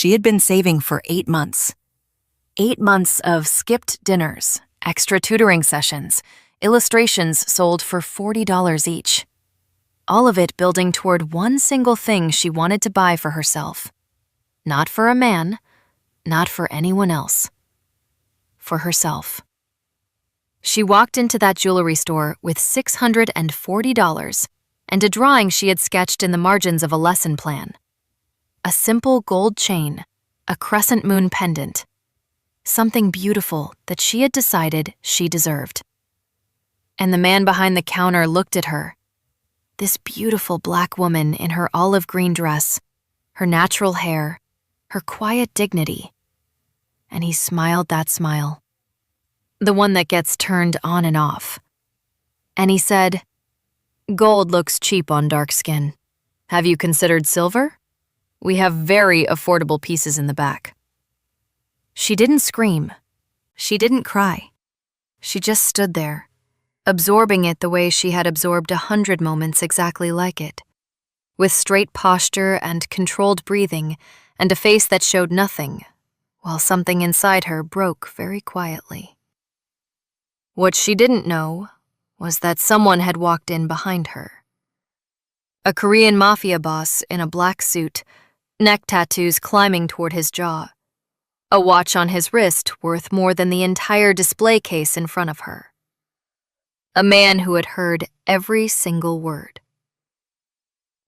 she had been saving for 8 months. 8 months of skipped dinners, extra tutoring sessions, illustrations sold for $40 each. All of it building toward one single thing she wanted to buy for herself. Not for a man, not for anyone else. For herself. She walked into that jewelry store with $640 and a drawing she had sketched in the margins of a lesson plan. A simple gold chain, a crescent moon pendant. Something beautiful that she had decided she deserved. And the man behind the counter looked at her. This beautiful black woman in her olive green dress, her natural hair, her quiet dignity. And he smiled that smile. The one that gets turned on and off. And he said, "Gold looks cheap on dark skin. Have you considered silver? We have very affordable pieces in the back." She didn't scream. She didn't cry. She just stood there, absorbing it the way she had absorbed 100 moments exactly like it, with straight posture and controlled breathing and a face that showed nothing, while something inside her broke very quietly. What she didn't know was that someone had walked in behind her. A Korean Mafia boss in a black suit, neck tattoos climbing toward his jaw, a watch on his wrist worth more than the entire display case in front of her. A man who had heard every single word.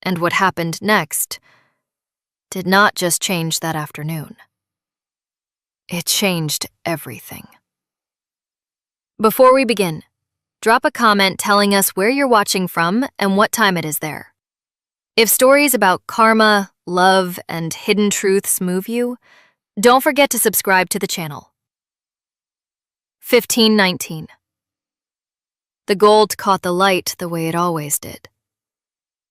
And what happened next did not just change that afternoon. It changed everything. Before we begin, drop a comment telling us where you're watching from and what time it is there. If stories about karma, love, and hidden truths move you, don't forget to subscribe to the channel. 1519. The gold caught the light the way it always did.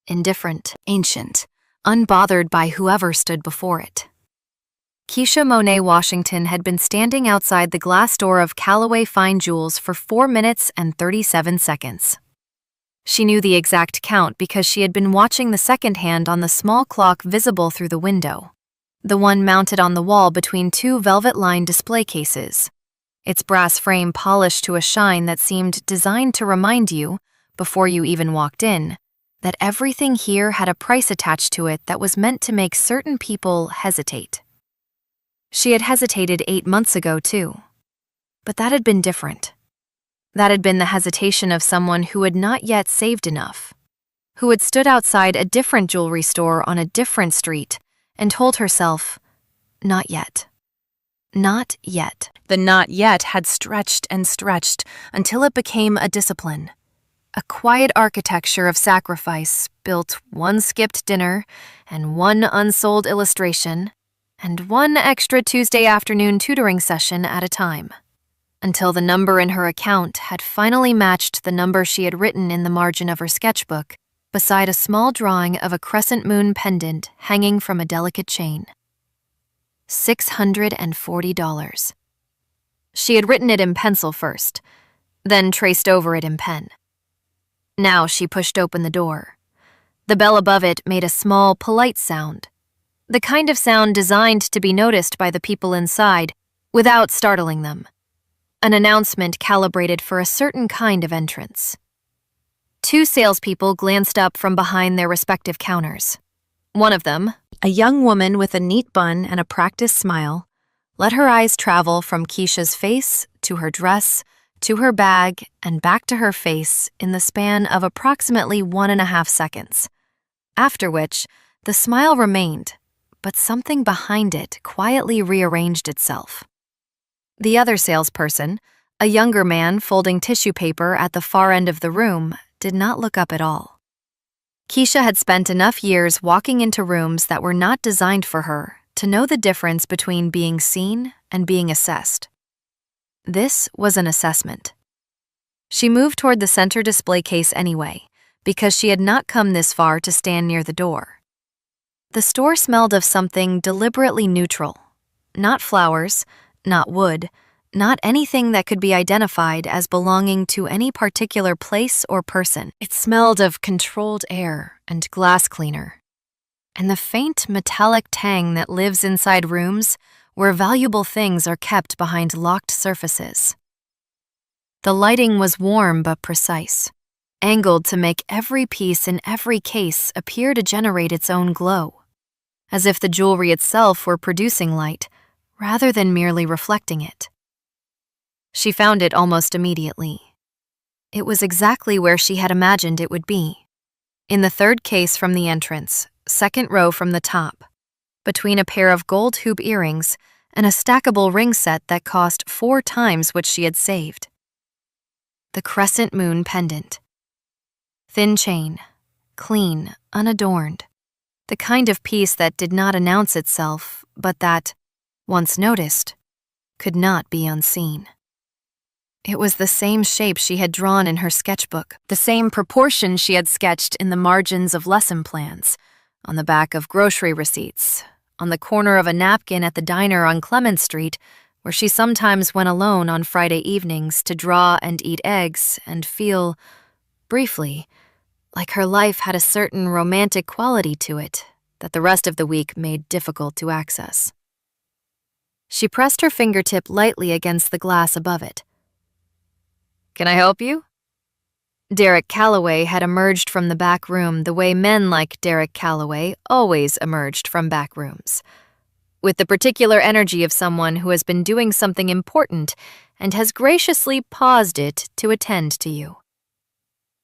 Indifferent, ancient, unbothered by whoever stood before it. Keisha Monet Washington had been standing outside the glass door of Callaway Fine Jewels for 4 minutes and 37 seconds. She knew the exact count because she had been watching the second hand on the small clock visible through the window, the one mounted on the wall between 2 velvet-lined display cases, its brass frame polished to a shine that seemed designed to remind you, before you even walked in, that everything here had a price attached to it that was meant to make certain people hesitate. She had hesitated 8 months ago, too. But that had been different. That had been the hesitation of someone who had not yet saved enough, who had stood outside a different jewelry store on a different street and told herself, not yet. Not yet. The not yet had stretched and stretched until it became a discipline. A quiet architecture of sacrifice built one skipped dinner and one unsold illustration and one extra Tuesday afternoon tutoring session at a time, until the number in her account had finally matched the number she had written in the margin of her sketchbook beside a small drawing of a crescent moon pendant hanging from a delicate chain. $640. She had written it in pencil first, then traced over it in pen. Now she pushed open the door. The bell above it made a small, polite sound, the kind of sound designed to be noticed by the people inside without startling them. An announcement calibrated for a certain kind of entrance. 2 salespeople glanced up from behind their respective counters. One of them, a young woman with a neat bun and a practiced smile, let her eyes travel from Keisha's face to her dress to her bag and back to her face in the span of approximately 1.5 seconds, after which the smile remained, but something behind it quietly rearranged itself. The other salesperson, a younger man folding tissue paper at the far end of the room, did not look up at all. Keisha had spent enough years walking into rooms that were not designed for her to know the difference between being seen and being assessed. This was an assessment. She moved toward the center display case anyway, because she had not come this far to stand near the door. The store smelled of something deliberately neutral. Not flowers, not wood, not anything that could be identified as belonging to any particular place or person. It smelled of controlled air and glass cleaner. and the faint metallic tang that lives inside rooms where valuable things are kept behind locked surfaces. The lighting was warm but precise, angled to make every piece in every case appear to generate its own glow, as if the jewelry itself were producing light rather than merely reflecting it. She found it almost immediately. It was exactly where she had imagined it would be, in the third case from the entrance, second row from the top, between a pair of gold hoop earrings and a stackable ring set that cost 4 times what she had saved. The crescent moon pendant. Thin chain, clean, unadorned, the kind of piece that did not announce itself, but that, once noticed, could not be unseen. It was the same shape she had drawn in her sketchbook, the same proportion she had sketched in the margins of lesson plans, on the back of grocery receipts, on the corner of a napkin at the diner on Clement Street, where she sometimes went alone on Friday evenings to draw and eat eggs and feel, briefly, like her life had a certain romantic quality to it that the rest of the week made difficult to access. She pressed her fingertip lightly against the glass above it. "Can I help you?" Derek Calloway had emerged from the back room the way men like Derek Calloway always emerged from back rooms, with the particular energy of someone who has been doing something important and has graciously paused it to attend to you.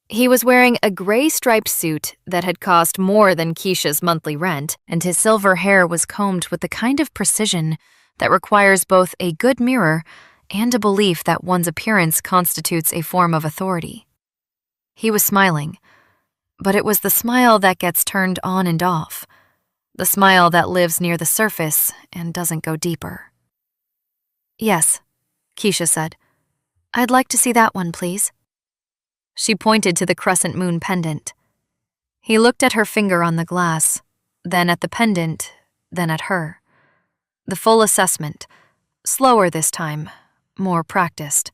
He was wearing a gray striped suit that had cost more than Keisha's monthly rent, and his silver hair was combed with the kind of precision that requires both a good mirror and a belief that one's appearance constitutes a form of authority. He was smiling, but it was the smile that gets turned on and off, the smile that lives near the surface and doesn't go deeper. "Yes," Keisha said. "I'd like to see that one, please." She pointed to the crescent moon pendant. He looked at her finger on the glass, then at the pendant, then at her. The full assessment, slower this time, more practiced.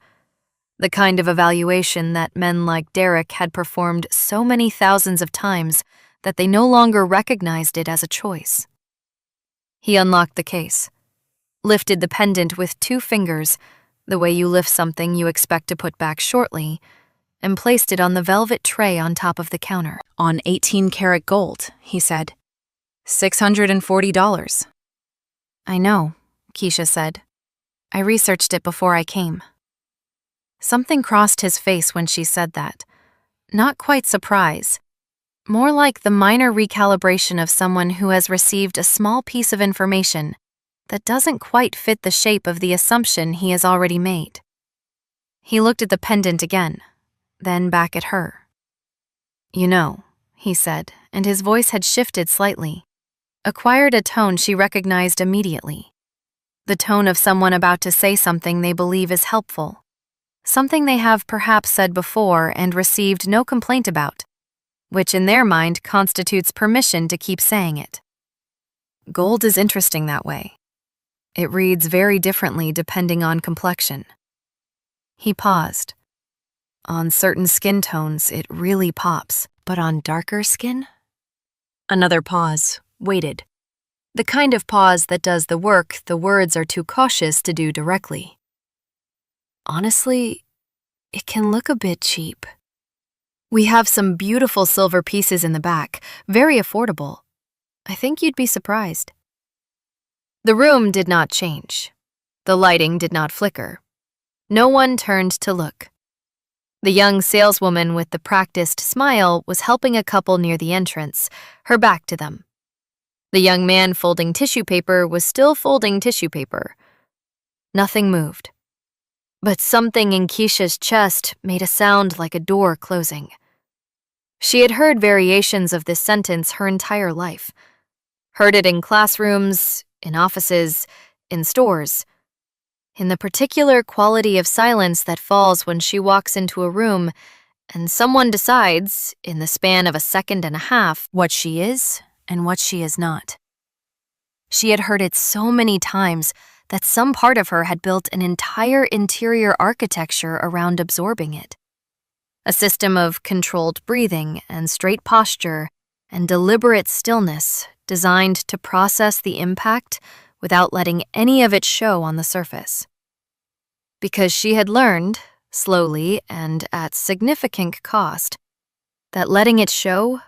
The kind of evaluation that men like Derek had performed so many thousands of times that they no longer recognized it as a choice. He unlocked the case, lifted the pendant with 2 fingers, the way you lift something you expect to put back shortly, and placed it on the velvet tray on top of the counter. "On 18-karat gold," he said. $640. "I know," Keisha said. "I researched it before I came." Something crossed his face when she said that. Not quite surprise. More like the minor recalibration of someone who has received a small piece of information that doesn't quite fit the shape of the assumption he has already made. He looked at the pendant again, then back at her. "You know," he said, and his voice had shifted slightly, acquired a tone she recognized immediately. The tone of someone about to say something they believe is helpful, something they have perhaps said before and received no complaint about, which in their mind constitutes permission to keep saying it. Gold is interesting that way. It reads very differently depending on complexion. He paused. On certain skin tones, it really pops, but on darker skin? Another pause, waited. The kind of pause that does the work the words are too cautious to do directly. "Honestly, it can look a bit cheap. We have some beautiful silver pieces in the back, very affordable. I think you'd be surprised." The room did not change. The lighting did not flicker. No one turned to look. The young saleswoman with the practiced smile was helping a couple near the entrance, her back to them. The young man folding tissue paper was still folding tissue paper. Nothing moved. But something in Keisha's chest made a sound like a door closing. She had heard variations of this sentence her entire life. Heard it in classrooms, in offices, in stores. In the particular quality of silence that falls when she walks into a room and someone decides, in the span of a second and a half, what she is and what she is not. She had heard it so many times that some part of her had built an entire interior architecture around absorbing it. A system of controlled breathing and straight posture and deliberate stillness designed to process the impact without letting any of it show on the surface. Because she had learned, slowly and at significant cost, that letting it show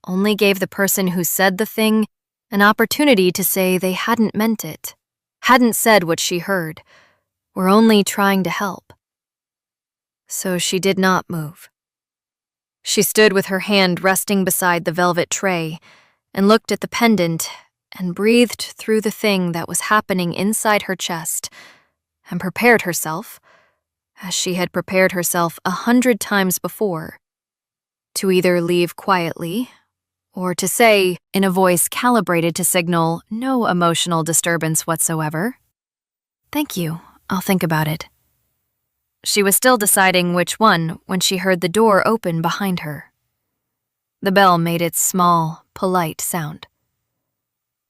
only gave the person who said the thing an opportunity to say they hadn't meant it, hadn't said what she heard, were only trying to help. So she did not move. She stood with her hand resting beside the velvet tray and looked at the pendant and breathed through the thing that was happening inside her chest and prepared herself, as she had prepared herself 100 times before, to either leave quietly or to say, in a voice calibrated to signal no emotional disturbance whatsoever, "Thank you, I'll think about it." She was still deciding which one when she heard the door open behind her. The bell made its small, polite sound.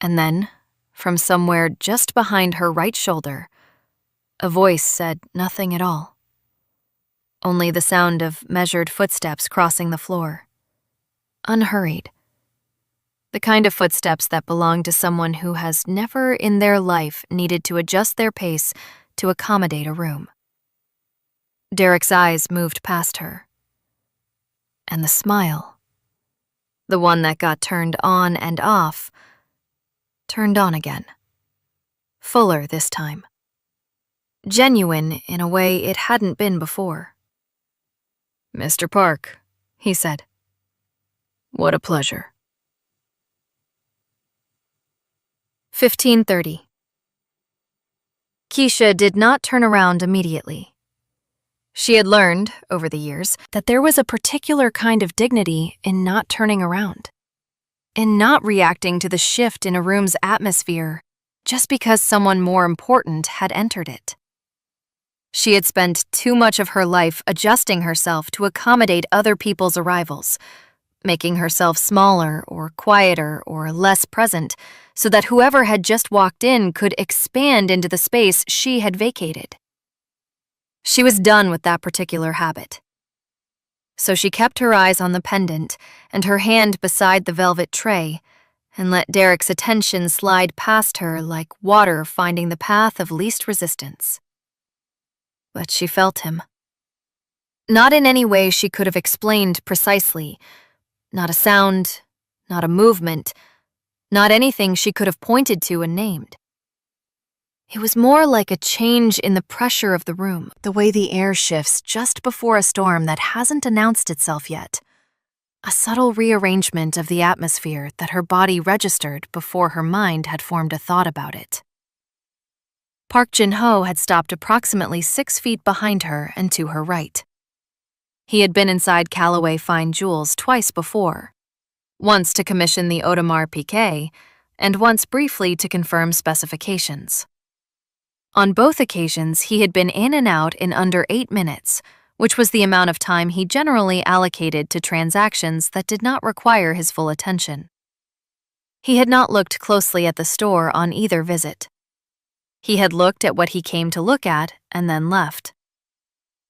And then, from somewhere just behind her right shoulder, a voice said nothing at all. Only the sound of measured footsteps crossing the floor. Unhurried. The kind of footsteps that belong to someone who has never in their life needed to adjust their pace to accommodate a room. Derek's eyes moved past her. And the smile, the one that got turned on and off, turned on again. Fuller this time. Genuine in a way it hadn't been before. "Mr. Park," he said. "What a pleasure." 15:30. Keisha did not turn around immediately. She had learned, over the years, that there was a particular kind of dignity in not turning around, in not reacting to the shift in a room's atmosphere just because someone more important had entered it. She had spent too much of her life adjusting herself to accommodate other people's arrivals, making herself smaller or quieter or less present so that whoever had just walked in could expand into the space she had vacated. She was done with that particular habit. So she kept her eyes on the pendant and her hand beside the velvet tray and let Derek's attention slide past her like water finding the path of least resistance. But she felt him. Not in any way she could have explained precisely. Not a sound, not a movement, not anything she could have pointed to and named. It was more like a change in the pressure of the room, the way the air shifts just before a storm that hasn't announced itself yet. A subtle rearrangement of the atmosphere that her body registered before her mind had formed a thought about it. Park Jin-ho had stopped approximately 6 feet behind her and to her right. He had been inside Callaway Fine Jewels twice before, once to commission the Audemars Piguet, and once briefly to confirm specifications. On both occasions, he had been in and out in under 8 minutes, which was the amount of time he generally allocated to transactions that did not require his full attention. He had not looked closely at the store on either visit. He had looked at what he came to look at and then left.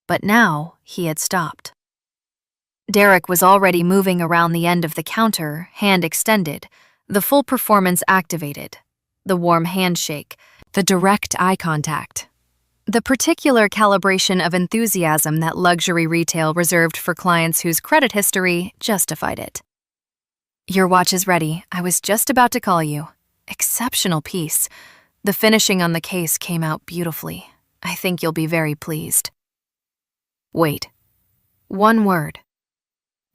But now he had stopped. Derek was already moving around the end of the counter, hand extended, the full performance activated, the warm handshake, the direct eye contact, the particular calibration of enthusiasm that luxury retail reserved for clients whose credit history justified it. "Your watch is ready. I was just about to call you. Exceptional piece. The finishing on the case came out beautifully. I think you'll be very pleased." Wait. One word.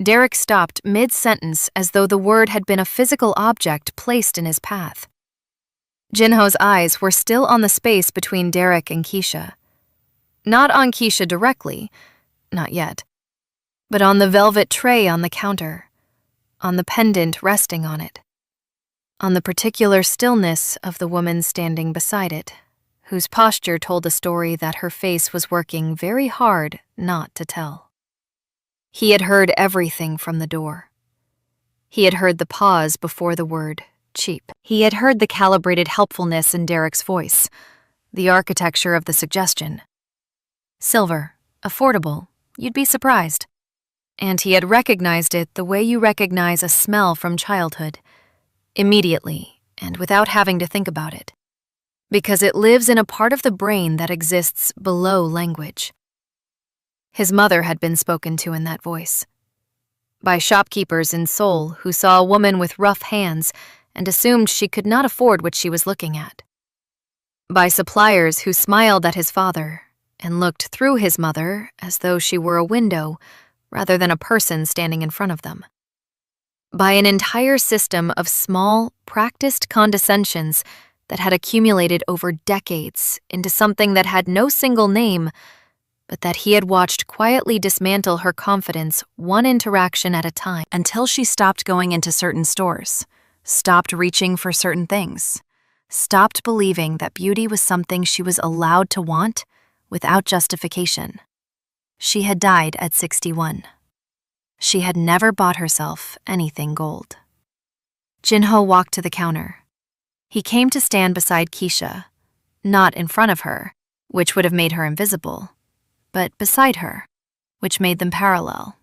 Derek stopped mid-sentence as though the word had been a physical object placed in his path. Jin-ho's eyes were still on the space between Derek and Keisha. Not on Keisha directly, not yet, but on the velvet tray on the counter, on the pendant resting on it, on the particular stillness of the woman standing beside it, whose posture told a story that her face was working very hard not to tell. He had heard everything from the door. He had heard the pause before the word cheap. He had heard the calibrated helpfulness in Derek's voice, the architecture of the suggestion. Silver, affordable, you'd be surprised. And he had recognized it the way you recognize a smell from childhood. Immediately, and without having to think about it. Because it lives in a part of the brain that exists below language. His mother had been spoken to in that voice. By shopkeepers in Seoul who saw a woman with rough hands and assumed she could not afford what she was looking at. By suppliers who smiled at his father and looked through his mother as though she were a window rather than a person standing in front of them. By an entire system of small, practiced condescensions that had accumulated over decades into something that had no single name, but that he had watched quietly dismantle her confidence one interaction at a time until she stopped going into certain stores, stopped reaching for certain things, stopped believing that beauty was something she was allowed to want without justification. She had died at 61. She had never bought herself anything gold. Jinho walked to the counter. He came to stand beside Keisha, not in front of her, which would have made her invisible, but beside her, which made them parallel,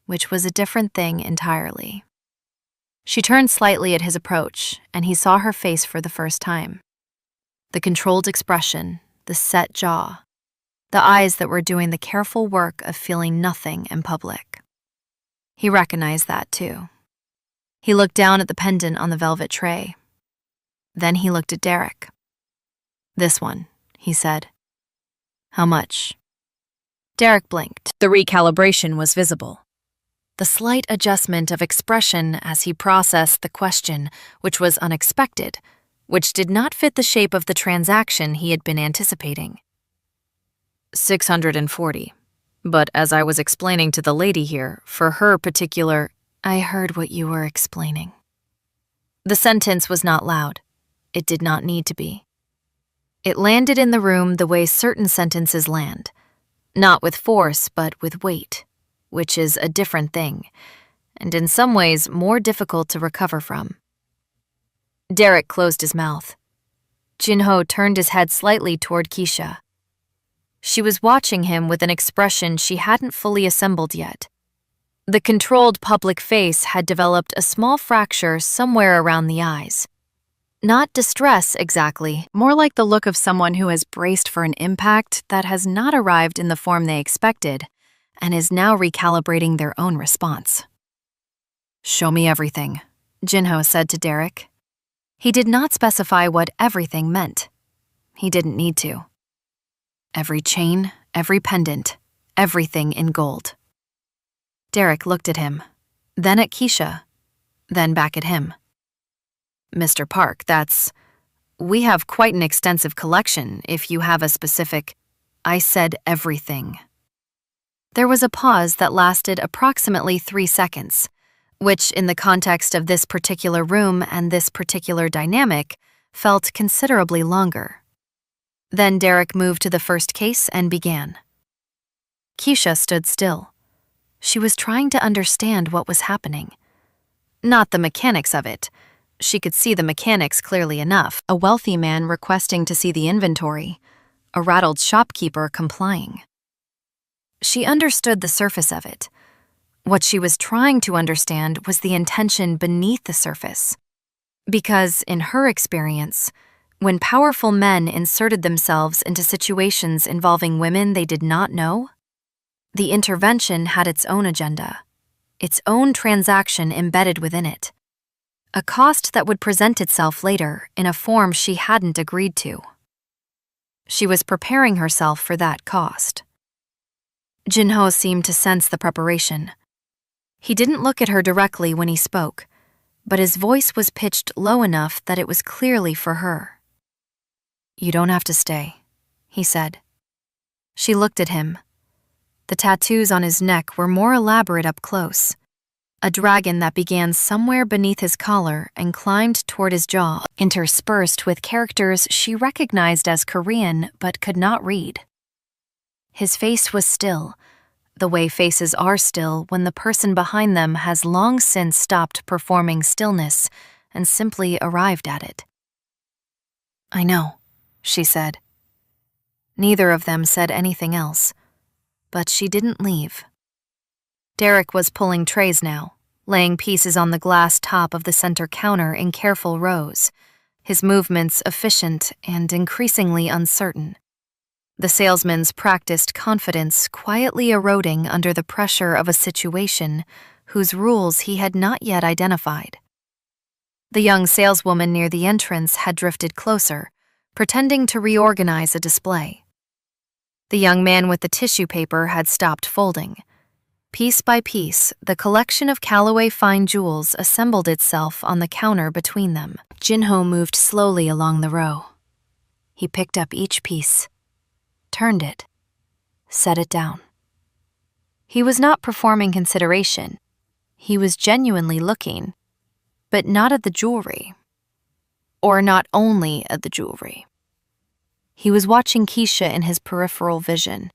which was a different thing entirely. She turned slightly at his approach, and he saw her face for the first time. The controlled expression, the set jaw, the eyes that were doing the careful work of feeling nothing in public. He recognized that, too. He looked down at the pendant on the velvet tray. Then he looked at Derek. "This one," he said. "How much?" Derek blinked. The recalibration was visible. The slight adjustment of expression as he processed the question, which was unexpected, which did not fit the shape of the transaction he had been anticipating. 640. But as I was explaining to the lady here, for her particular, I heard what you were explaining. The sentence was not loud. It did not need to be. It landed in the room the way certain sentences land, not with force, but with weight, which is a different thing, and in some ways more difficult to recover from. Derek closed his mouth. Jinho turned his head slightly toward Keisha. She was watching him with an expression she hadn't fully assembled yet. The controlled public face had developed a small fracture somewhere around the eyes. Not distress exactly, more like the look of someone who has braced for an impact that has not arrived in the form they expected and is now recalibrating their own response. "Show me everything," Jinho said to Derek. He did not specify what everything meant. He didn't need to. Every chain, every pendant, everything in gold. Derek looked at him, then at Keisha, then back at him. "Mr. Park, we have quite an extensive collection if you have a specific—" I said everything. There was a pause that lasted approximately 3 seconds, which in the context of this particular room and this particular dynamic felt considerably longer. Then Derek moved to the first case and began. Keisha stood still. She was trying to understand what was happening. Not the mechanics of it. She could see the mechanics clearly enough. A wealthy man requesting to see the inventory. A rattled shopkeeper complying. She understood the surface of it. What she was trying to understand was the intention beneath the surface. Because, in her experience, when powerful men inserted themselves into situations involving women they did not know, the intervention had its own agenda, its own transaction embedded within it, a cost that would present itself later in a form she hadn't agreed to. She was preparing herself for that cost. Jinho seemed to sense the preparation. He didn't look at her directly when he spoke, but his voice was pitched low enough that it was clearly for her. "You don't have to stay," he said. She looked at him. The tattoos on his neck were more elaborate up close. A dragon that began somewhere beneath his collar and climbed toward his jaw, interspersed with characters she recognized as Korean but could not read. His face was still, the way faces are still when the person behind them has long since stopped performing stillness and simply arrived at it. "I know," she said. Neither of them said anything else, but she didn't leave. Derek was pulling trays now, laying pieces on the glass top of the center counter in careful rows, his movements efficient and increasingly uncertain. The salesman's practiced confidence quietly eroding under the pressure of a situation whose rules he had not yet identified. The young saleswoman near the entrance had drifted closer, pretending to reorganize a display. The young man with the tissue paper had stopped folding. Piece by piece, the collection of Callaway fine jewels assembled itself on the counter between them. Jinho moved slowly along the row. He picked up each piece, turned it, set it down. He was not performing consideration. He was genuinely looking, but not at the jewelry. Or not only at the jewelry. He was watching Keisha in his peripheral vision,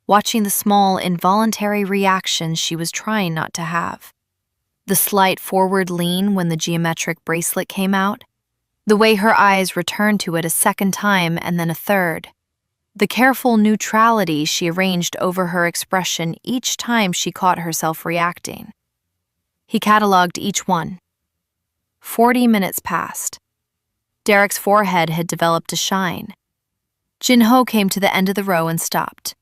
watching the small, involuntary reactions she was trying not to have. The slight forward lean when the geometric bracelet came out, the way her eyes returned to it a second time and then a third, the careful neutrality she arranged over her expression each time she caught herself reacting. He cataloged each one. 40 minutes passed. Derek's forehead had developed a shine. Jinho came to the end of the row and stopped.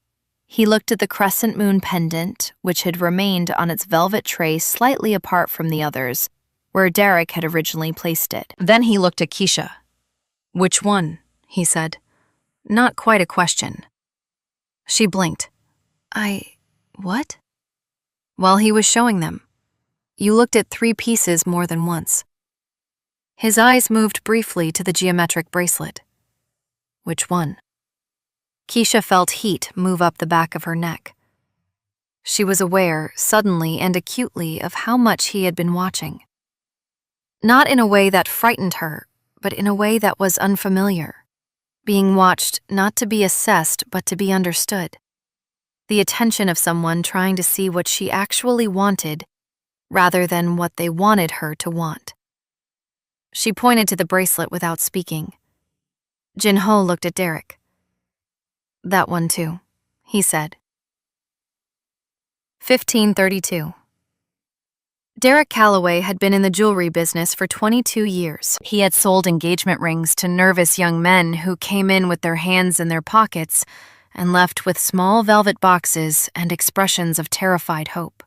He looked at the crescent moon pendant, which had remained on its velvet tray slightly apart from the others, where Derek had originally placed it. Then he looked at Keisha. "Which one?" he said. Not quite a question. She blinked. What? While he was showing them. You looked at 3 pieces more than once. His eyes moved briefly to the geometric bracelet. Which one? Keisha felt heat move up the back of her neck. She was aware, suddenly and acutely, of how much he had been watching. Not in a way that frightened her, but in a way that was unfamiliar. Being watched not to be assessed, but to be understood. The attention of someone trying to see what she actually wanted, rather than what they wanted her to want. She pointed to the bracelet without speaking. Jinho looked at Derek. "That one too," he said. 1532. Derek Callaway had been in the jewelry business for 22 years. He had sold engagement rings to nervous young men who came in with their hands in their pockets and left with small velvet boxes and expressions of terrified hope.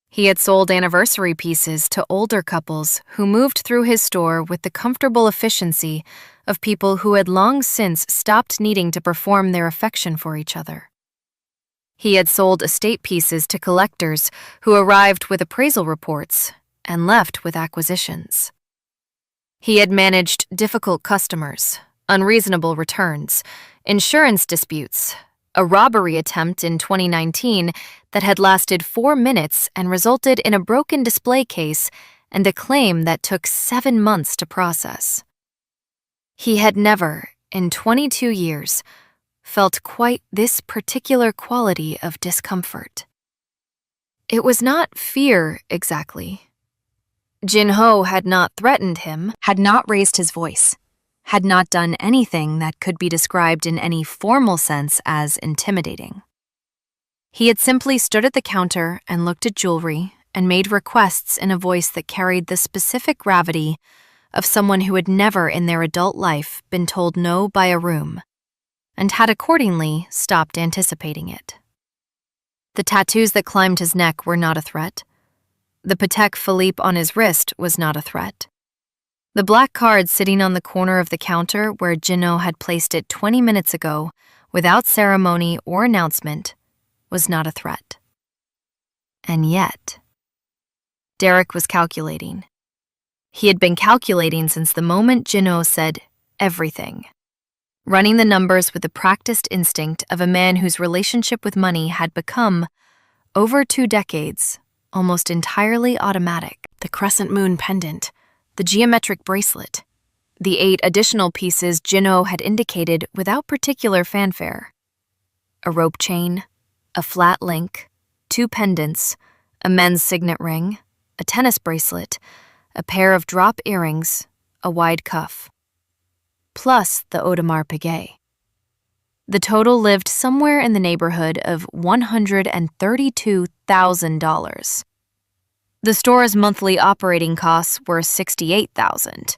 He had sold anniversary pieces to older couples who moved through his store with the comfortable efficiency of people who had long since stopped needing to perform their affection for each other. He had sold estate pieces to collectors who arrived with appraisal reports and left with acquisitions. He had managed difficult customers, unreasonable returns, insurance disputes, a robbery attempt in 2019 that had lasted 4 minutes and resulted in a broken display case and a claim that took 7 months to process. He had never, in 22 years, felt quite this particular quality of discomfort. It was not fear, exactly. Jinho had not threatened him, had not raised his voice, had not done anything that could be described in any formal sense as intimidating. He had simply stood at the counter and looked at jewelry and made requests in a voice that carried the specific gravity of someone who had never in their adult life been told no by a room, and had accordingly stopped anticipating it. The tattoos that climbed his neck were not a threat. The Patek Philippe on his wrist was not a threat. The black card sitting on the corner of the counter where Jinho had placed it 20 minutes ago, without ceremony or announcement, was not a threat. And yet, Derek was calculating. He had been calculating since the moment Jinho said everything, running the numbers with the practiced instinct of a man whose relationship with money had become, over 2 decades, almost entirely automatic. The crescent moon pendant, the geometric bracelet, the 8 additional pieces Jinho had indicated without particular fanfare. A rope chain, a flat link, 2 pendants, a men's signet ring, a tennis bracelet, a pair of drop earrings, a wide cuff, plus the Audemars Piguet. The total lived somewhere in the neighborhood of $132,000. The store's monthly operating costs were $68,000.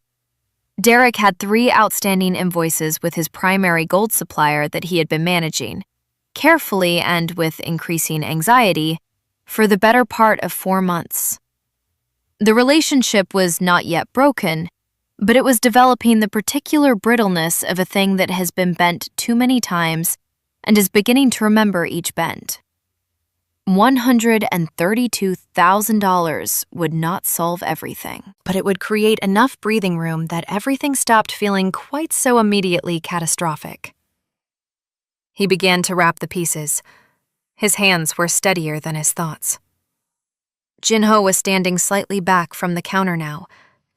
Derek had 3 outstanding invoices with his primary gold supplier that he had been managing, carefully and with increasing anxiety, for the better part of 4 months. The relationship was not yet broken, but it was developing the particular brittleness of a thing that has been bent too many times and is beginning to remember each bend. $132,000 would not solve everything, but it would create enough breathing room that everything stopped feeling quite so immediately catastrophic. He began to wrap the pieces. His hands were steadier than his thoughts. Jinho was standing slightly back from the counter now,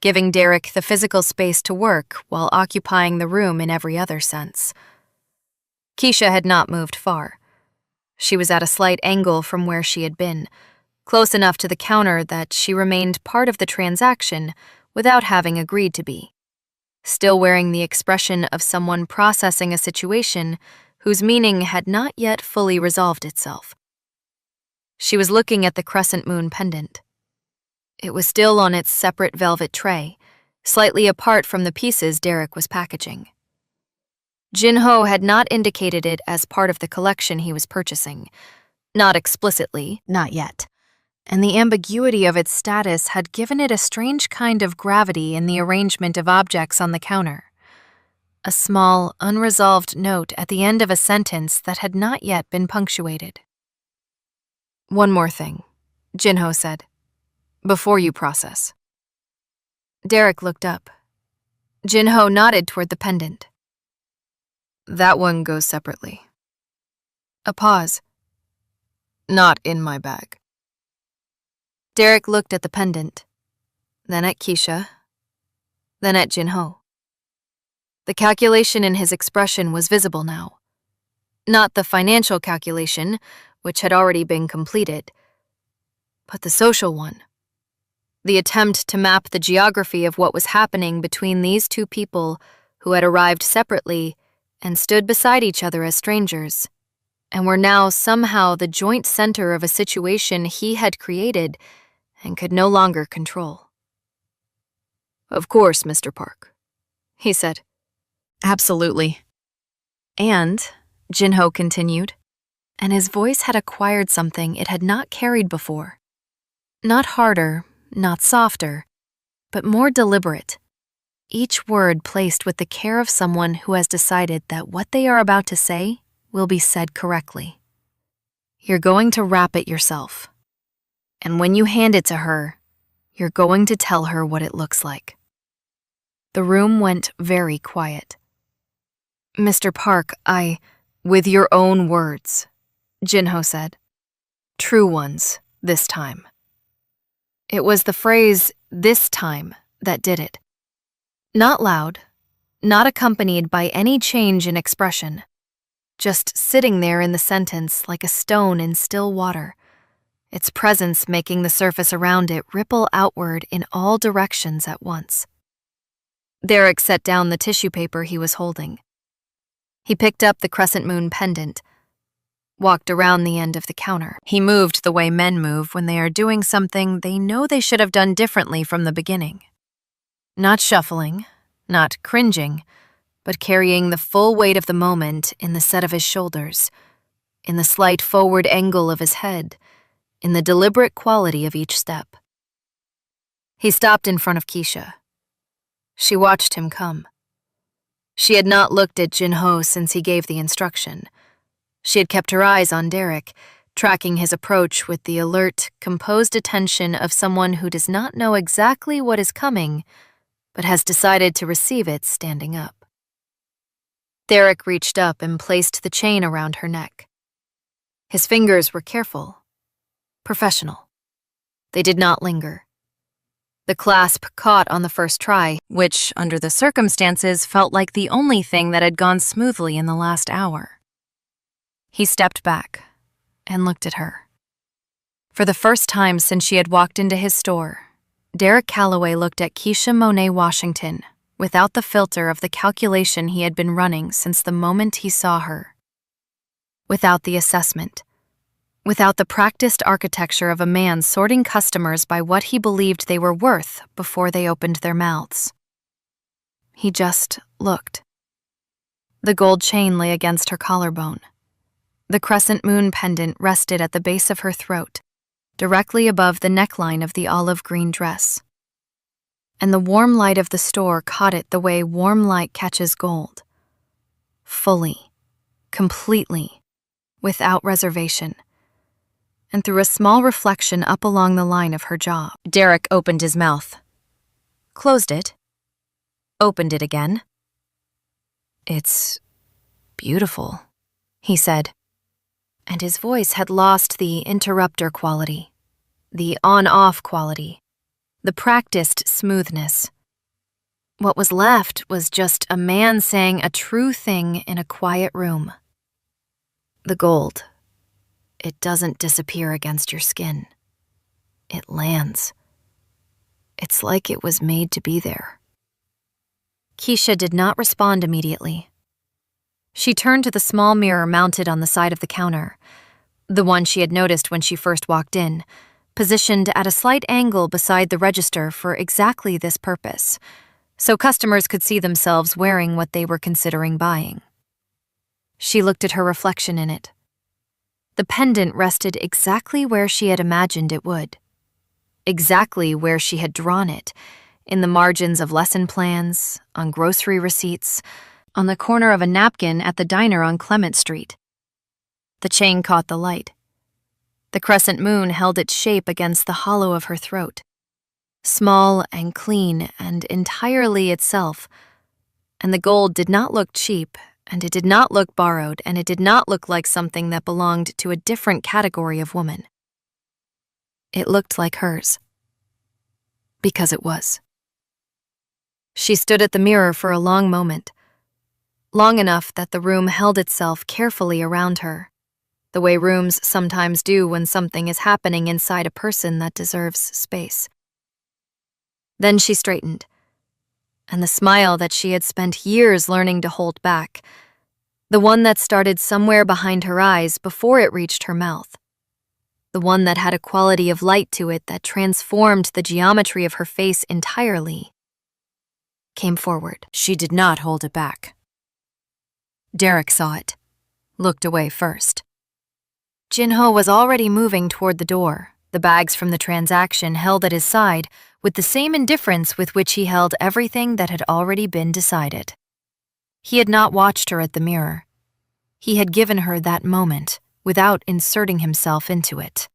giving Derek the physical space to work while occupying the room in every other sense. Keisha had not moved far. She was at a slight angle from where she had been, close enough to the counter that she remained part of the transaction without having agreed to be, still wearing the expression of someone processing a situation whose meaning had not yet fully resolved itself. She was looking at the crescent moon pendant. It was still on its separate velvet tray, slightly apart from the pieces Derek was packaging. Jinho had not indicated it as part of the collection he was purchasing. Not explicitly, not yet. And the ambiguity of its status had given it a strange kind of gravity in the arrangement of objects on the counter. A small, unresolved note at the end of a sentence that had not yet been punctuated. "One more thing," Jinho said, "before you process." Derek looked up. Jinho nodded toward the pendant. "That one goes separately." A pause. "Not in my bag." Derek looked at the pendant, then at Keisha, then at Jinho. The calculation in his expression was visible now. Not the financial calculation, which had already been completed, but the social one. The attempt to map the geography of what was happening between these two people who had arrived separately and stood beside each other as strangers, and were now somehow the joint center of a situation he had created and could no longer control. "Of course, Mr. Park," he said. "Absolutely." And, Jinho continued, and his voice had acquired something it had not carried before. Not harder, not softer, but more deliberate. Each word placed with the care of someone who has decided that what they are about to say will be said correctly. "You're going to wrap it yourself. And when you hand it to her, you're going to tell her what it looks like." The room went very quiet. "Mr. Park, with your own words," Jinho said. "True ones, this time." It was the phrase, "this time," that did it. Not loud, not accompanied by any change in expression, just sitting there in the sentence like a stone in still water, its presence making the surface around it ripple outward in all directions at once. Derek set down the tissue paper he was holding. He picked up the crescent moon pendant, walked around the end of the counter. He moved the way men move when they are doing something they know they should have done differently from the beginning. Not shuffling, not cringing, but carrying the full weight of the moment in the set of his shoulders, in the slight forward angle of his head, in the deliberate quality of each step. He stopped in front of Keisha. She watched him come. She had not looked at Jinho since he gave the instruction. She had kept her eyes on Derek, tracking his approach with the alert, composed attention of someone who does not know exactly what is coming, but has decided to receive it standing up. Derek reached up and placed the chain around her neck. His fingers were careful, professional. They did not linger. The clasp caught on the first try, which, under the circumstances, felt like the only thing that had gone smoothly in the last hour. He stepped back and looked at her. For the first time since she had walked into his store, Derek Calloway looked at Keisha Monet Washington without the filter of the calculation he had been running since the moment he saw her. Without the assessment, without the practiced architecture of a man sorting customers by what he believed they were worth before they opened their mouths. He just looked. The gold chain lay against her collarbone. The crescent moon pendant rested at the base of her throat, directly above the neckline of the olive green dress. And the warm light of the store caught it the way warm light catches gold. Fully, completely, without reservation, and threw a small reflection up along the line of her jaw. Derek opened his mouth, closed it, opened it again. "It's beautiful," he said, and his voice had lost the interrupter quality, the on-off quality, the practiced smoothness. What was left was just a man saying a true thing in a quiet room. The gold, it doesn't disappear against your skin. It lands. It's like it was made to be there. Keisha did not respond immediately. She turned to the small mirror mounted on the side of the counter, the one she had noticed when she first walked in, positioned at a slight angle beside the register for exactly this purpose, so customers could see themselves wearing what they were considering buying. She looked at her reflection in it. The pendant rested exactly where she had imagined it would, exactly where she had drawn it, in the margins of lesson plans, on grocery receipts, on the corner of a napkin at the diner on Clement Street. The chain caught the light. The crescent moon held its shape against the hollow of her throat, small and clean and entirely itself, and the gold did not look cheap, and it did not look borrowed, and it did not look like something that belonged to a different category of woman. It looked like hers. Because it was. She stood at the mirror for a long moment, long enough that the room held itself carefully around her, the way rooms sometimes do when something is happening inside a person that deserves space. Then she straightened, and the smile that she had spent years learning to hold back, the one that started somewhere behind her eyes before it reached her mouth, the one that had a quality of light to it that transformed the geometry of her face entirely, came forward. She did not hold it back. Derek saw it, looked away first. Jinho was already moving toward the door, the bags from the transaction held at his side with the same indifference with which he held everything that had already been decided. He had not watched her at the mirror. He had given her that moment without inserting himself into it,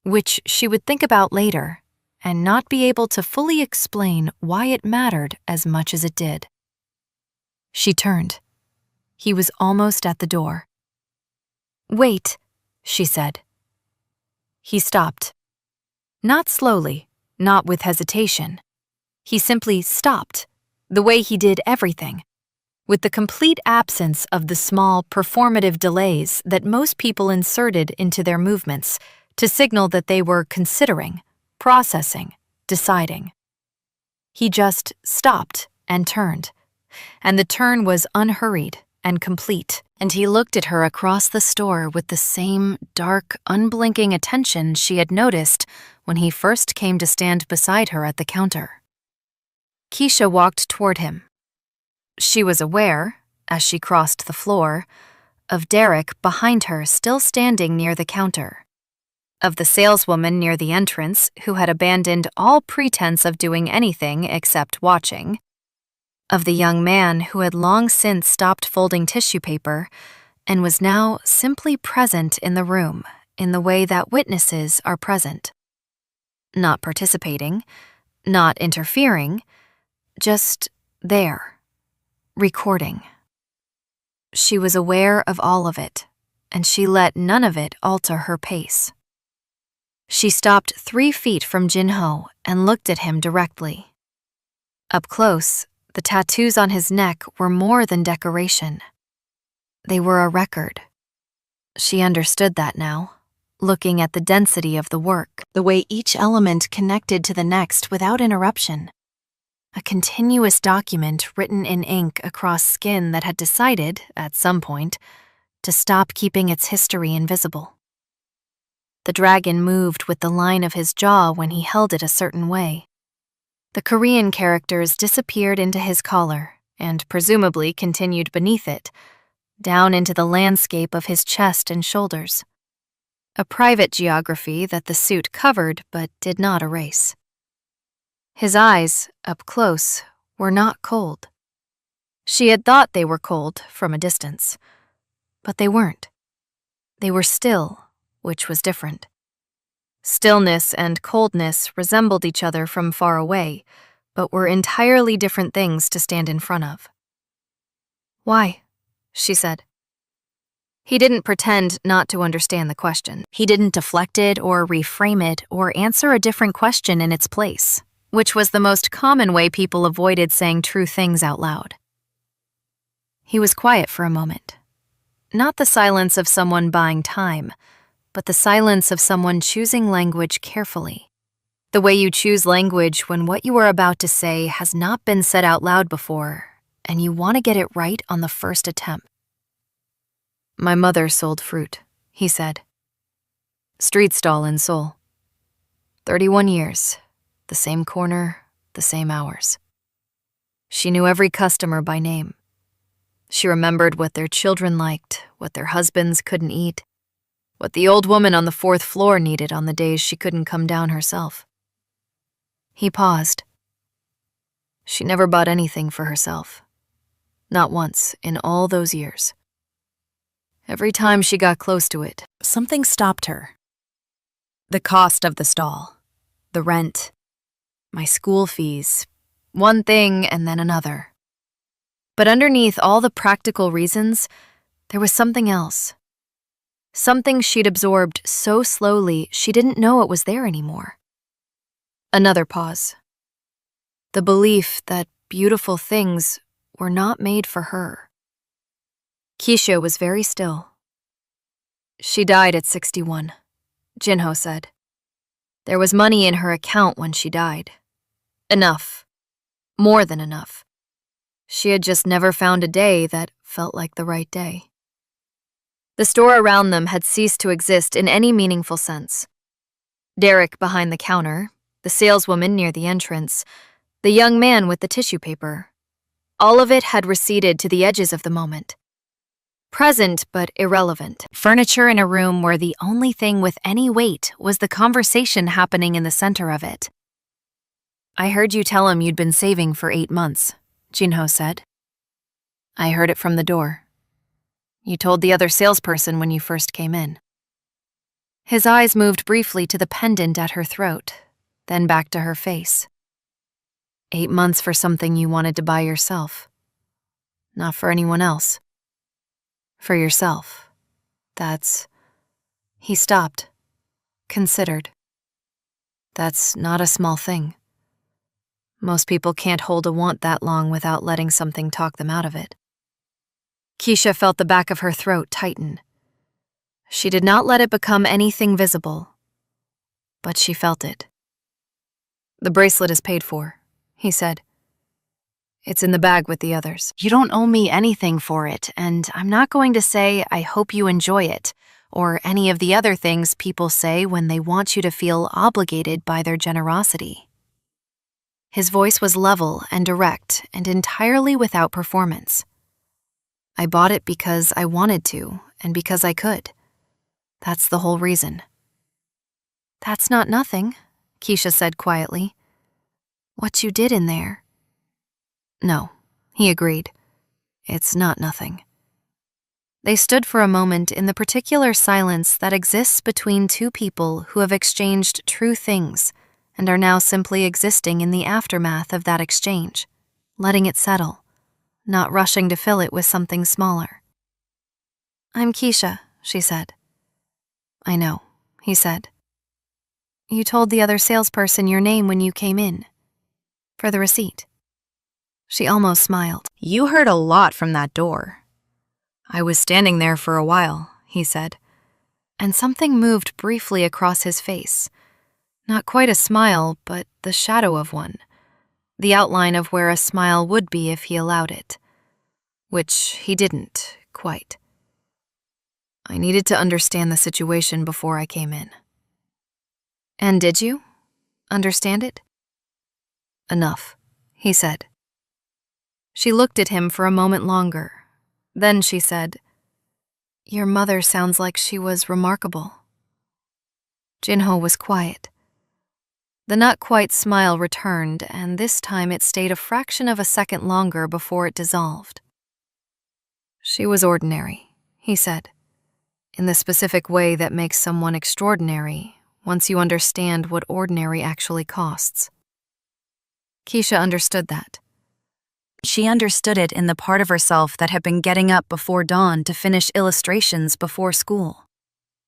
which she would think about later and not be able to fully explain why it mattered as much as it did. She turned. He was almost at the door. "Wait," she said. He stopped. Not slowly, not with hesitation. He simply stopped, the way he did everything, with the complete absence of the small, performative delays that most people inserted into their movements to signal that they were considering, processing, deciding. He just stopped and turned, and the turn was unhurried and complete, and he looked at her across the store with the same dark, unblinking attention she had noticed when he first came to stand beside her at the counter. Keisha walked toward him. She was aware, as she crossed the floor, of Derek behind her still standing near the counter, of the saleswoman near the entrance who had abandoned all pretense of doing anything except watching, of the young man who had long since stopped folding tissue paper and was now simply present in the room in the way that witnesses are present. Not participating, not interfering, just there, recording. She was aware of all of it, and she let none of it alter her pace. She stopped 3 feet from Jinho and looked at him directly. Up close, the tattoos on his neck were more than decoration. They were a record. She understood that now, looking at the density of the work, the way each element connected to the next without interruption. A continuous document written in ink across skin that had decided, at some point, to stop keeping its history invisible. The dragon moved with the line of his jaw when he held it a certain way. The Korean characters disappeared into his collar and presumably continued beneath it, down into the landscape of his chest and shoulders. A private geography that the suit covered but did not erase. His eyes, up close, were not cold. She had thought they were cold from a distance, but they weren't. They were still, which was different. Stillness and coldness resembled each other from far away, but were entirely different things to stand in front of. "Why?" she said. He didn't pretend not to understand the question. He didn't deflect it or reframe it or answer a different question in its place, which was the most common way people avoided saying true things out loud. He was quiet for a moment. Not the silence of someone buying time, but the silence of someone choosing language carefully. The way you choose language when what you are about to say has not been said out loud before, and you want to get it right on the first attempt. "My mother sold fruit," he said. "Street stall in Seoul. 31 years, the same corner, the same hours. She knew every customer by name. She remembered what their children liked, what their husbands couldn't eat, what the old woman on the 4th floor needed on the days she couldn't come down herself." He paused. She never bought anything for herself. Not once in all those years. Every time she got close to it, something stopped her. The cost of the stall, the rent, my school fees, one thing and then another. But underneath all the practical reasons, there was something else. Something she'd absorbed so slowly she didn't know it was there anymore. Another pause. The belief that beautiful things were not made for her. Keisha was very still. "She died at 61, Jinho said. "There was money in her account when she died. Enough. More than enough. She had just never found a day that felt like the right day." The store around them had ceased to exist in any meaningful sense. Derek behind the counter, the saleswoman near the entrance, the young man with the tissue paper. All of it had receded to the edges of the moment. Present but irrelevant. Furniture in a room where the only thing with any weight was the conversation happening in the center of it. "I heard you tell him you'd been saving for 8 months, Jinho said. "I heard it from the door. You told the other salesperson when you first came in." His eyes moved briefly to the pendant at her throat, then back to her face. 8 months for something you wanted to buy yourself. Not for anyone else. For yourself. That's... He stopped. Considered. That's not a small thing. Most people can't hold a want that long without letting something talk them out of it. Keisha felt the back of her throat tighten. She did not let it become anything visible, but she felt it. "The bracelet is paid for," he said. "It's in the bag with the others. You don't owe me anything for it, and I'm not going to say I hope you enjoy it, or any of the other things people say when they want you to feel obligated by their generosity." His voice was level and direct and entirely without performance. "I bought it because I wanted to and because I could. That's the whole reason." "That's not nothing," Keisha said quietly. "What you did in there." "No," he agreed. "It's not nothing." They stood for a moment in the particular silence that exists between two people who have exchanged true things and are now simply existing in the aftermath of that exchange, letting it settle, not rushing to fill it with something smaller. "I'm Keisha," she said. "I know," he said. "You told the other salesperson your name when you came in. For the receipt." She almost smiled. "You heard a lot from that door." "I was standing there for a while," he said, and something moved briefly across his face. Not quite a smile, but the shadow of one. The outline of where a smile would be if he allowed it. Which he didn't, quite. "I needed to understand the situation before I came in," And did you understand it? Enough, he said. She looked at him for a moment longer. Then she said, Your mother sounds like she was remarkable. Jinho was quiet. The not-quite smile returned, and this time it stayed a fraction of a second longer before it dissolved. She was ordinary, he said, in the specific way that makes someone extraordinary once you understand what ordinary actually costs. Keisha understood that. She understood it in the part of herself that had been getting up before dawn to finish illustrations before school,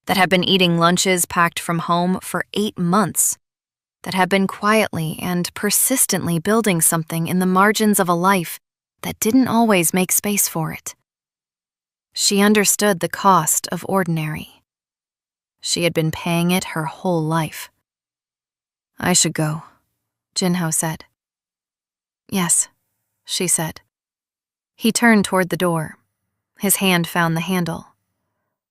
that had been eating lunches packed from home for 8 months, that had been quietly and persistently building something in the margins of a life that didn't always make space for it. She understood the cost of ordinary. She had been paying it her whole life. I should go, Jinho said. Yes, she said. He turned toward the door. His hand found the handle.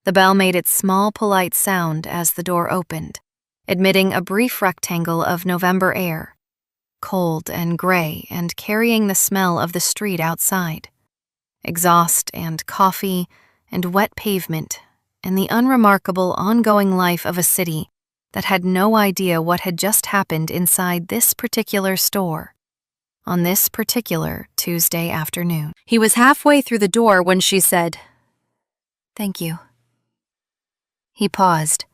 The bell made its small, polite sound as the door opened, admitting a brief rectangle of November air, cold and gray and carrying the smell of the street outside, exhaust and coffee and wet pavement and the unremarkable ongoing life of a city that had no idea what had just happened inside this particular store on this particular Tuesday afternoon. He was halfway through the door when she said, Thank you. He paused.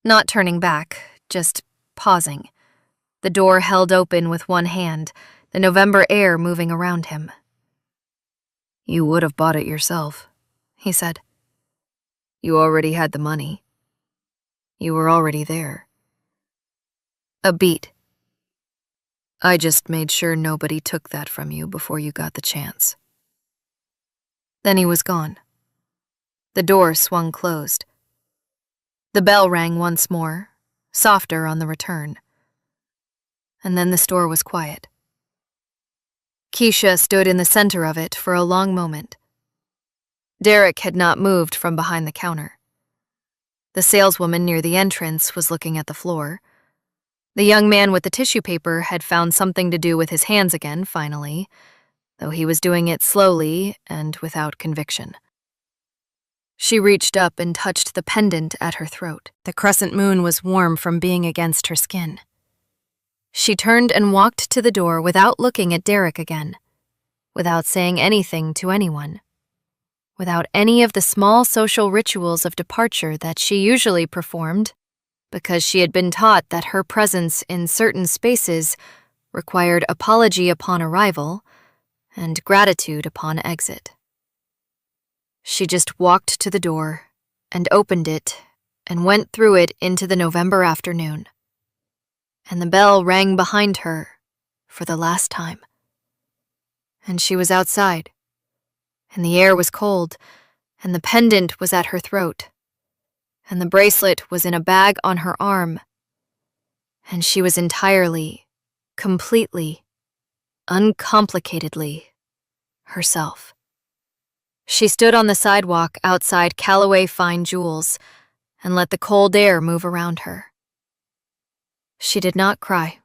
Not turning back, just pausing. The door held open with one hand, the November air moving around him. You would have bought it yourself, he said. You already had the money. You were already there. A beat. I just made sure nobody took that from you before you got the chance. Then he was gone. The door swung closed. The bell rang once more, softer on the return. And then the store was quiet. Keisha stood in the center of it for a long moment. Derek had not moved from behind the counter. The saleswoman near the entrance was looking at the floor. The young man with the tissue paper had found something to do with his hands again, finally, though he was doing it slowly and without conviction. She reached up and touched the pendant at her throat. The crescent moon was warm from being against her skin. She turned and walked to the door without looking at Derek again, without saying anything to anyone, without any of the small social rituals of departure that she usually performed, because she had been taught that her presence in certain spaces required apology upon arrival and gratitude upon exit. She just walked to the door and opened it and went through it into the November afternoon. And the bell rang behind her for the last time. And she was outside, and the air was cold, and the pendant was at her throat, and the bracelet was in a bag on her arm, and she was entirely, completely, uncomplicatedly herself. She stood on the sidewalk outside Callaway Fine Jewels and let the cold air move around her. She did not cry.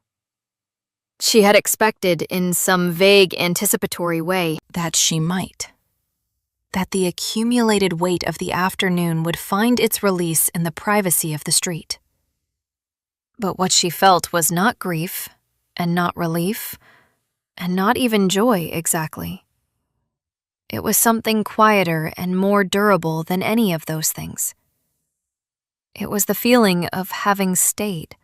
She had expected in some vague anticipatory way that she might. That the accumulated weight of the afternoon would find its release in the privacy of the street. But what she felt was not grief, and not relief, and not even joy exactly. It was something quieter and more durable than any of those things. It was the feeling of having stayed.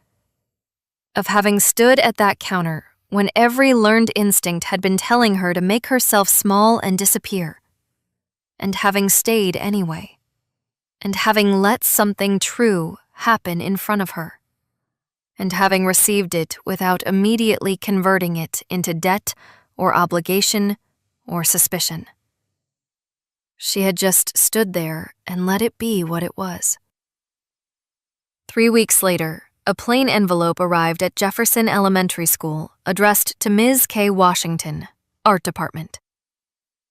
Of having stood at that counter when every learned instinct had been telling her to make herself small and disappear, and having stayed anyway, and having let something true happen in front of her, and having received it without immediately converting it into debt or obligation or suspicion. She had just stood there and let it be what it was. 3 weeks later, a plain envelope arrived at Jefferson Elementary School, addressed to Ms. K. Washington, Art Department.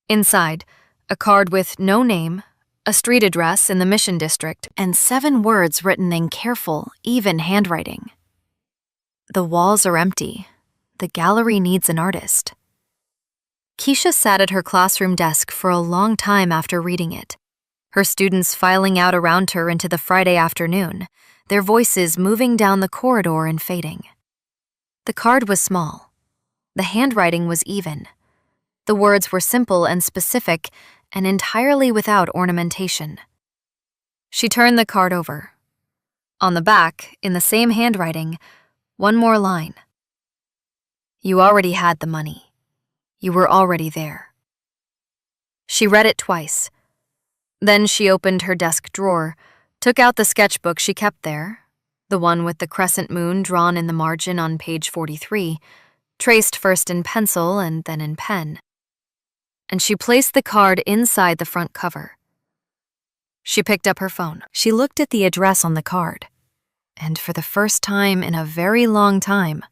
Inside, a card with no name, a street address in the Mission District, and 7 words written in careful, even handwriting. The walls are empty. The gallery needs an artist. Keisha sat at her classroom desk for a long time after reading it, her students filing out around her into the Friday afternoon, their voices moving down the corridor and fading. The card was small. The handwriting was even. The words were simple and specific and entirely without ornamentation. She turned the card over. On the back, in the same handwriting, one more line. You already had the money. You were already there. She read it twice. Then she opened her desk drawer, took out the sketchbook she kept there, the one with the crescent moon drawn in the margin on page 43, traced first in pencil and then in pen. And she placed the card inside the front cover. She picked up her phone. She looked at the address on the card. And for the first time in a very long time,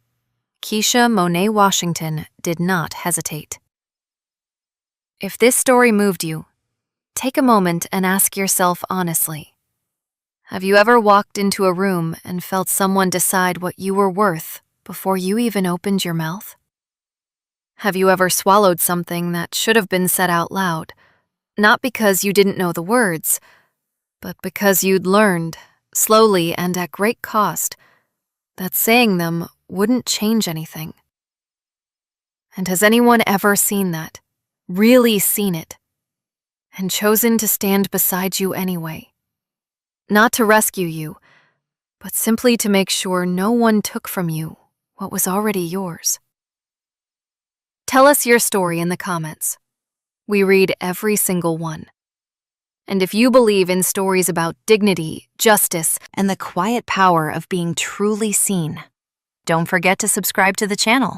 Keisha Monet Washington did not hesitate. If this story moved you, take a moment and ask yourself honestly, have you ever walked into a room and felt someone decide what you were worth before you even opened your mouth? Have you ever swallowed something that should have been said out loud, not because you didn't know the words, but because you'd learned, slowly and at great cost, that saying them wouldn't change anything? And has anyone ever seen that, really seen it, and chosen to stand beside you anyway? Not to rescue you, but simply to make sure no one took from you what was already yours. Tell us your story in the comments. We read every single one. And if you believe in stories about dignity, justice, and the quiet power of being truly seen, don't forget to subscribe to the channel.